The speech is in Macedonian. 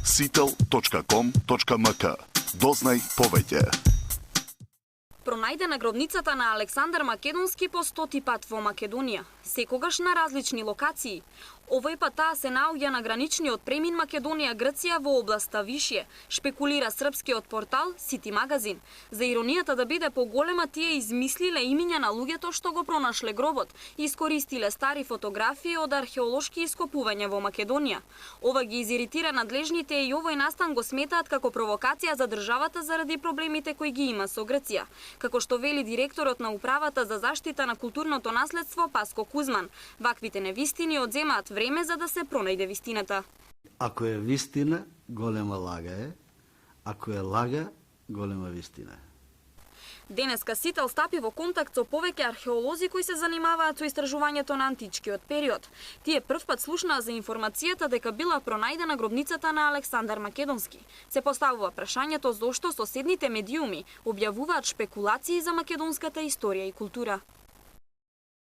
sitel.com.mk. Дознај повеќе. Пронајдена гробницата на Александар Македонски по 100 пат во Македонија, секогаш на различни локации. Овој пат таа се наоѓа на граничниот премин Македонија-Грција во областа Вишје, шпекулира српскиот портал Сити Магазин. За иронијата да биде поголема, тие измислиле имиња на луѓето што го пронашле гробот и искористиле стари фотографии од археолошки ископувања во Македонија. Ова ги изиритира надлежните и овој настан го сметаат како провокација за државата заради проблемите кои ги има со Грција. Како што вели директорот на Управата за заштита на културното наследство Паско Кузман, ваквите невистини одземаат време за да се пронајде вистината. Ако е вистина, голема лага е. Ако е лага, голема вистина е. Денеска Сител стапи во контакт со повеќе археолози кои се занимаваат со истражувањето на античкиот период. Тие првпат слушнаа за информацијата дека била пронајдена гробницата на Александар Македонски. Се поставува прашањето зошто соседните медиуми објавуваат шпекулации за македонската историја и култура.